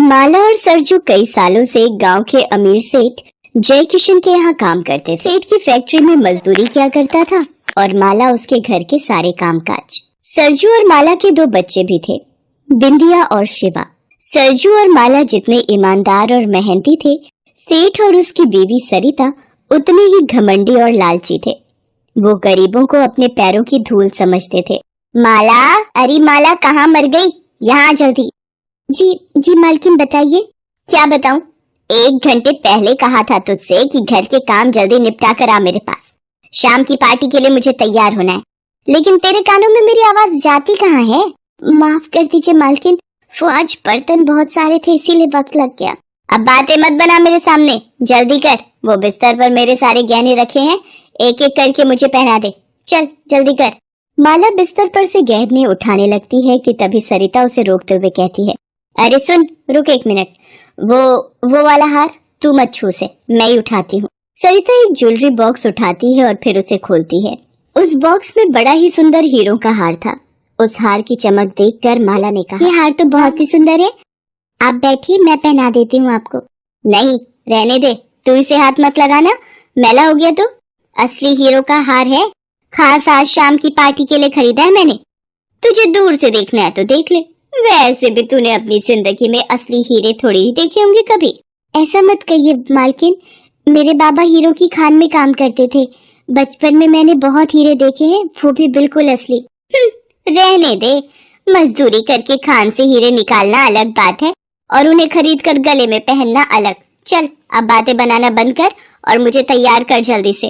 माला और सरजू कई सालों से गांव के अमीर सेठ जय किशन के यहाँ काम करते। सेठ की फैक्ट्री में मजदूरी किया करता था और माला उसके घर के सारे कामकाज। सरजू और माला के दो बच्चे भी थे, बिंदिया और शिवा। सरजू और माला जितने ईमानदार और मेहनती थे, सेठ और उसकी बीवी सरिता उतने ही घमंडी और लालची थे। वो गरीबों को अपने पैरों की धूल समझते थे। माला, अरे माला कहाँ मर गई? यहाँ जल्दी। जी मालकिन बताइए। क्या बताऊं? 1 घंटे पहले कहा था तुझसे कि घर के काम जल्दी निपटा कर आ मेरे पास। शाम की पार्टी के लिए मुझे तैयार होना है, लेकिन तेरे कानों में मेरी आवाज जाती कहाँ है? माफ कर दीजिए मालकिन, वो आज बर्तन बहुत सारे थे इसीलिए वक्त लग गया। अब बातें मत बना मेरे सामने, जल्दी कर। वो बिस्तर पर मेरे सारे गहने रखे हैं, एक एक करके मुझे पहना दे। चल जल्दी कर। माला बिस्तर पर से गहने उठाने लगती है कि तभी सरिता उसे रोकते हुए कहती है, अरे सुन, रुक 1 मिनट। वो वाला हार तू मत छू से, मैं ही उठाती हूँ। सरिता एक ज्वेलरी बॉक्स उठाती है और फिर उसे खोलती है। उस बॉक्स में बड़ा ही सुंदर हीरों का हार था। उस हार की चमक देखकर माला ने कहा, ये हार तो बहुत ही सुंदर है। आप बैठिए, मैं पहना देती हूँ आपको। नहीं, रहने दे, तू इसे हाथ मत लगाना, मैला हो गया तो। असली हीरो का हार है, खास आज शाम की पार्टी के लिए खरीदा है मैंने। तुझे दूर से देखना है तो देख ले, वैसे भी तूने अपनी जिंदगी में असली हीरे थोड़ी ही देखे होंगे कभी। ऐसा मत कहिए मालकिन, मेरे बाबा हीरो की खान में काम करते थे। बचपन में मैंने बहुत हीरे देखे हैं, वो भी बिल्कुल असली। रहने दे, मजदूरी करके खान से हीरे निकालना अलग बात है और उन्हें खरीद कर गले में पहनना अलग। चल अब बातें बनाना बंद कर और मुझे तैयार कर जल्दी से,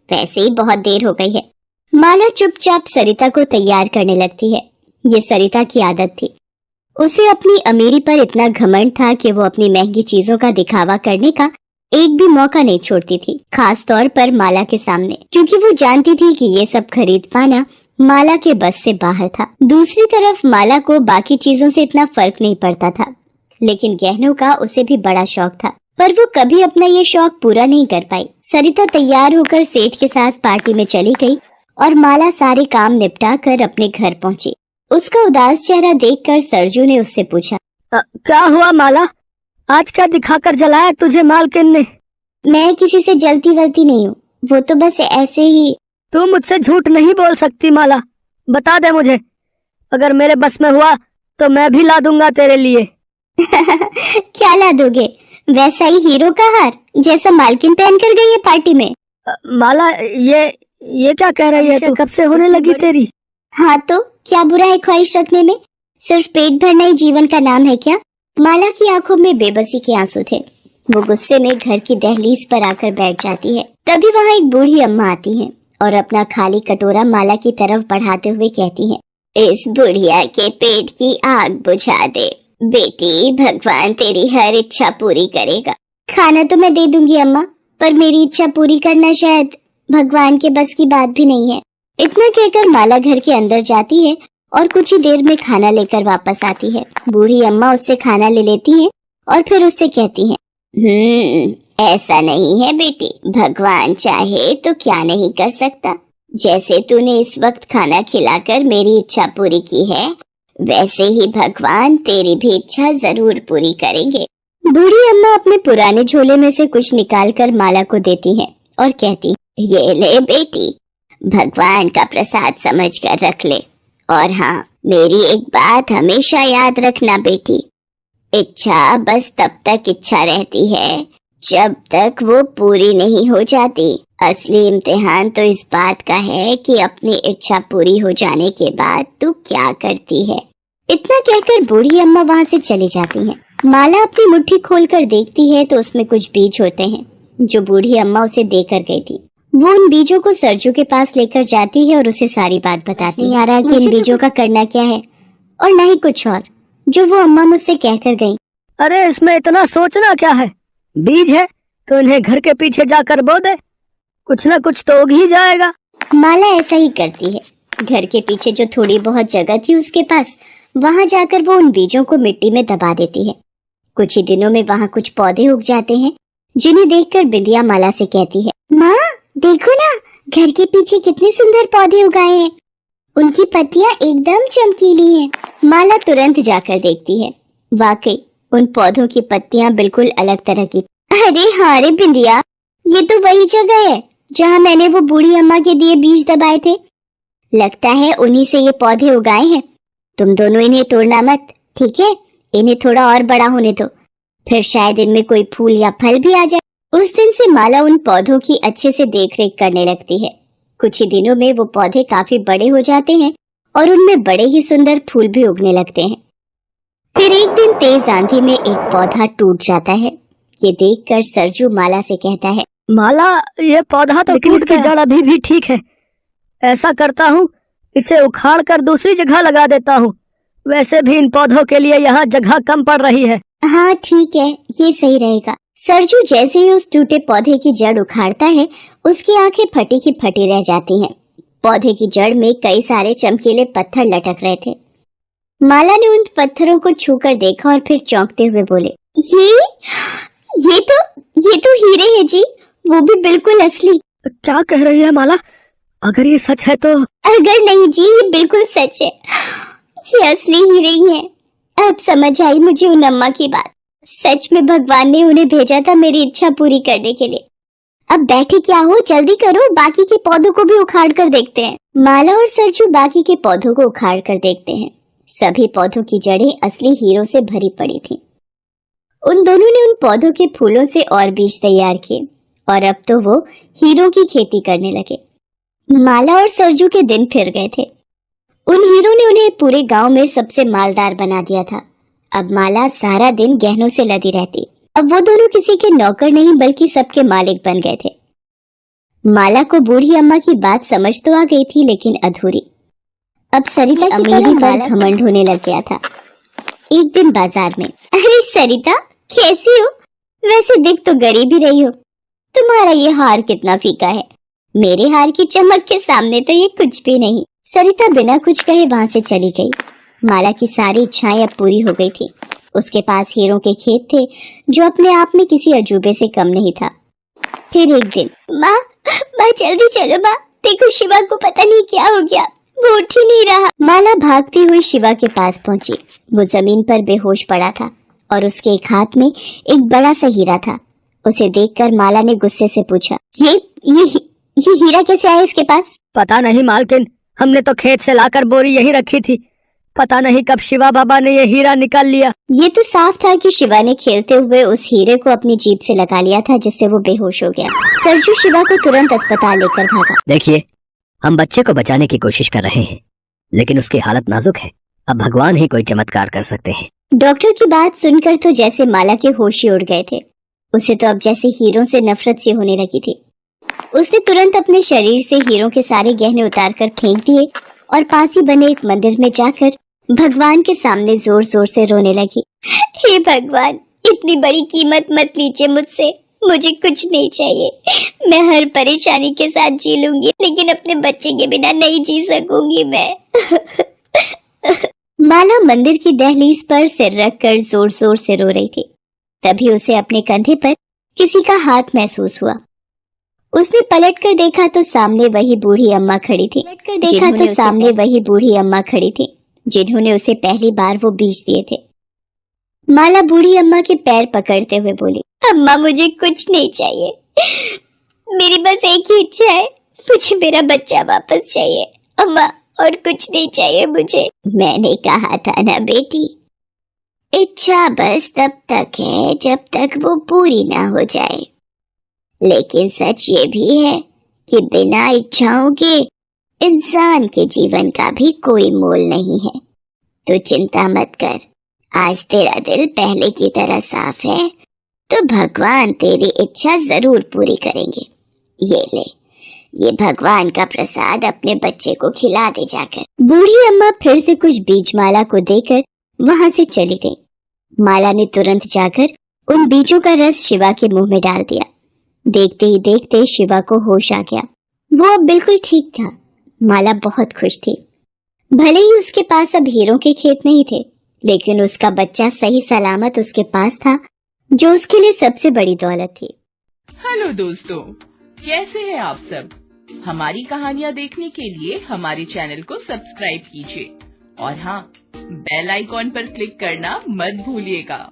वैसे ही बहुत देर हो गई है। माला चुपचाप सरिता को तैयार करने लगती है। ये सरिता की आदत थी। उसे अपनी अमीरी पर इतना घमंड था कि वो अपनी महंगी चीजों का दिखावा करने का एक भी मौका नहीं छोड़ती थी, खास तौर पर माला के सामने, क्योंकि वो जानती थी कि ये सब खरीद पाना माला के बस से बाहर था। दूसरी तरफ माला को बाकी चीजों से इतना फर्क नहीं पड़ता था, लेकिन गहनों का उसे भी बड़ा शौक था, पर वो कभी अपना ये शौक पूरा नहीं कर पाई। सरिता तैयार होकर सेठ के साथ पार्टी में चली गई और माला सारे काम निपटा कर अपने घर पहुंची। उसका उदास चेहरा देखकर सरजू ने उससे पूछा, क्या हुआ माला, आज क्या दिखाकर जलाया तुझे मालकिन ने? मैं किसी से जलती वलती नहीं हूँ, वो तो बस ऐसे ही। तू मुझसे झूठ नहीं बोल सकती माला, बता दे मुझे, अगर मेरे बस में हुआ तो मैं भी ला दूंगा तेरे लिए। क्या ला दोगे? वैसा ही हीरो का हार जैसा मालकिन पहन कर गई है पार्टी में। माला ये क्या कह रही है तू? कब से होने लगी तेरी? हाँ तो क्या बुरा है ख्वाहिश रखने में? सिर्फ पेट भरना ही जीवन का नाम है क्या? माला की आंखों में बेबसी के आंसू थे। वो गुस्से में घर की दहलीज पर आकर बैठ जाती है। तभी वहाँ एक बूढ़ी अम्मा आती है और अपना खाली कटोरा माला की तरफ बढ़ाते हुए कहती है, इस बुढ़िया के पेट की आग बुझा दे बेटी, भगवान तेरी हर इच्छा पूरी करेगा। खाना तो मैं दे दूंगी अम्मा, पर मेरी इच्छा पूरी करना शायद भगवान के बस की बात भी नहीं है। इतना कहकर माला घर के अंदर जाती है और कुछ ही देर में खाना लेकर वापस आती है। बूढ़ी अम्मा उससे खाना ले लेती है और फिर उससे कहती है, ऐसा नहीं है बेटी, भगवान चाहे तो क्या नहीं कर सकता। जैसे तूने इस वक्त खाना खिलाकर मेरी इच्छा पूरी की है, वैसे ही भगवान तेरी भी इच्छा जरूर पूरी करेंगे। बूढ़ी अम्मा अपने पुराने झोले में से कुछ निकालकर माला को देती है और कहती, ये ले बेटी, भगवान का प्रसाद समझ कर रख ले। और हाँ, मेरी एक बात हमेशा याद रखना बेटी, इच्छा बस तब तक इच्छा रहती है जब तक वो पूरी नहीं हो जाती। असली इम्तिहान तो इस बात का है कि अपनी इच्छा पूरी हो जाने के बाद तू क्या करती है। इतना कहकर बूढ़ी अम्मा वहाँ से चली जाती है। माला अपनी मुट्ठी खोलकर देखती है तो उसमें कुछ बीज होते हैं जो बूढ़ी अम्मा उसे देकर गई थी। वो उन बीजों को सरजू के पास लेकर जाती है और उसे सारी बात बताती है। नहीं आ रहा कि इन बीजों का करना क्या है और न ही कुछ और जो वो अम्मा मुझसे कहकर गई। अरे इसमें इतना सोचना क्या है, बीज है तो इन्हें घर के पीछे जाकर बो दे, कुछ न कुछ तो उग ही जाएगा। माला ऐसा ही करती है। घर के पीछे जो थोड़ी बहुत जगह थी उसके पास, वहाँ जाकर वो उन बीजों को मिट्टी में दबा देती है। कुछ ही दिनों में वहाँ कुछ पौधे उग जाते हैं, जिन्हें देखकर बिंदिया माला से कहती है, माँ देखो ना, घर के पीछे कितने सुंदर पौधे उगाए हैं, उनकी पत्तियां एकदम चमकीली हैं। माला तुरंत जाकर देखती है, वाकई उन पौधों की पत्तियां बिल्कुल अलग तरह की। अरे हाँ रे बिंदिया, ये तो वही जगह है जहाँ मैंने वो बूढ़ी अम्मा के दिए बीज दबाए थे। लगता है उन्हीं से ये पौधे उगाए हैं। तुम दोनों इन्हें तोड़ना मत, ठीक है? इन्हें थोड़ा और बड़ा होने दो, फिर शायद इनमें कोई फूल या फल भी आ जाए। उस दिन से माला उन पौधों की अच्छे से देखरेख करने लगती है। कुछ ही दिनों में वो पौधे काफी बड़े हो जाते हैं और उनमें बड़े ही सुंदर फूल भी उगने लगते हैं। फिर एक दिन तेज आंधी में एक पौधा टूट जाता है। ये देखकर सरजू माला से कहता है, माला, ये पौधा तो लेकिन टूट इसकी गया। जड़ अभी भी ठीक है। ऐसा करता हूँ, इसे उखाड़ कर दूसरी जगह लगा देता हूँ। वैसे भी इन पौधों के लिए यहाँ जगह कम पड़ रही है। हाँ ठीक है, ये सही रहेगा। सरजू जैसे ही उस टूटे पौधे की जड़ उखाड़ता है, उसकी आंखें फटी की फटी रह जाती हैं। पौधे की जड़ में कई सारे चमकीले पत्थर लटक रहे थे। माला ने उन पत्थरों को छूकर देखा और फिर चौंकते हुए बोले, ये तो हीरे हैं जी, वो भी बिल्कुल असली। क्या कह रही है माला? अगर ये सच है तो? अगर नहीं जी, ये बिल्कुल सच है। ये असली हीरे ही हैं। अब समझ आई मुझे उन अम्मा की बात। सच में भगवान ने उन्हें भेजा था मेरी इच्छा पूरी करने के लिए। अब बैठे क्या हो, जल्दी करो, बाकी के पौधों को भी उखाड़ कर देखते हैं। माला और सरजू बाकी के पौधों को उखाड़ कर देखते हैं। सभी पौधों की जड़ें असली हीरों से भरी पड़ी थी। उन दोनों ने उन पौधों के फूलों से और बीज तैयार किए और अब तो वो हीरों की खेती करने लगे। माला और सरजू के दिन फिर गए थे। उन हीरों ने उन्हें पूरे गांव में सबसे मालदार बना दिया था। अब माला सारा दिन गहनों से लदी रहती। अब वो दोनों किसी के नौकर नहीं बल्कि सबके मालिक बन गए थे। माला को बूढ़ी अम्मा की बात समझ तो आ गई थी, लेकिन अधूरी। अब सरिता की अमीरी पर घमंड होने लग गया था। एक दिन बाजार में, अरे सरिता, कैसी हो? वैसे दिख तो गरीब ही रही हो। तुम्हारा ये हार कितना फीका है। मेरे हार की चमक के सामने तो ये कुछ भी नहीं। सरिता बिना कुछ कहे वहां से चली गई। माला की सारी इच्छाएं अब पूरी हो गई थी। उसके पास हीरों के खेत थे जो अपने आप में किसी अजूबे से कम नहीं था। फिर एक दिन, माँ जल्दी चलो माँ, देखो शिवा को पता नहीं क्या हो गया, वो उठ ही नहीं रहा। माला भागती हुई शिवा के पास पहुंची। वो जमीन पर बेहोश पड़ा था और उसके एक हाथ में एक बड़ा सा हीरा था। उसे देखकर माला ने गुस्से से पूछा, ये हीरा कैसे आया इसके पास? पता नहीं मालकिन, हमने तो खेत से लाकर बोरी यहीं रखी थी। पता नहीं कब शिवा बाबा ने ये हीरा निकाल लिया। ये तो साफ था कि शिवा ने खेलते हुए उस हीरे को अपनी जीभ से लगा लिया था, जिससे वो बेहोश हो गया। सरजू शिवा को तुरंत अस्पताल लेकर भागा। देखिए, हम बच्चे को बचाने की कोशिश कर रहे हैं, लेकिन उसकी हालत नाजुक है। अब भगवान ही कोई चमत्कार कर सकते हैं। डॉक्टर की बात सुनकर तो जैसे माला के होश ही उड़ गए थे। उसे तो अब जैसे हीरों से नफरत सी होने लगी थी। उसने तुरंत अपने शरीर से हीरों के सारे गहने उतारकर फेंक दिए और पास ही बने एक मंदिर में जाकर भगवान के सामने जोर जोर से रोने लगी। हे भगवान, इतनी बड़ी कीमत मत लीजिए मुझसे, मुझे कुछ नहीं चाहिए। मैं हर परेशानी के साथ जी लूंगी, लेकिन अपने बच्चे के बिना नहीं जी सकूंगी मैं। माला मंदिर की दहलीज पर सिर रखकर जोर जोर से रो रही थी। तभी उसे अपने कंधे पर किसी का हाथ महसूस हुआ। उसने पलटकर देखा तो सामने वही बूढ़ी अम्मा खड़ी थी, जिन्होंने उसे पहली बार वो बीज दिए थे। माला बूढ़ी अम्मा के पैर पकड़ते हुए बोली, अम्मा मुझे कुछ नहीं चाहिए, मेरी बस एक ही इच्छा है, मुझे मेरा बच्चा वापस चाहिए अम्मा, और कुछ नहीं चाहिए मुझे। मैंने कहा था ना बेटी, इच्छा बस तब तक है जब तक वो पूरी ना हो जाए। लेकिन सच ये भी है कि बिना इच्छाओं के इंसान के जीवन का भी कोई मोल नहीं है। तो चिंता मत कर, आज तेरा दिल पहले की तरह साफ है, तो भगवान तेरी इच्छा जरूर पूरी करेंगे। ये ले, ये भगवान का प्रसाद अपने बच्चे को खिला दे जाकर। बूढ़ी अम्मा फिर से कुछ बीज माला को देकर वहां से चली गई। माला ने तुरंत जाकर उन बीजों का रस शिवा के मुंह में डाल दिया। देखते ही देखते शिवा को होश आ गया। वो अब बिल्कुल ठीक था। माला बहुत खुश थी। भले ही उसके पास अब हीरों के खेत नहीं थे, लेकिन उसका बच्चा सही सलामत उसके पास था, जो उसके लिए सबसे बड़ी दौलत थी। हेलो दोस्तों, कैसे हैं आप सब? हमारी कहानियाँ देखने के लिए हमारे चैनल को सब्सक्राइब कीजिए और हाँ, बेल आइकॉन पर क्लिक करना मत भूलिएगा।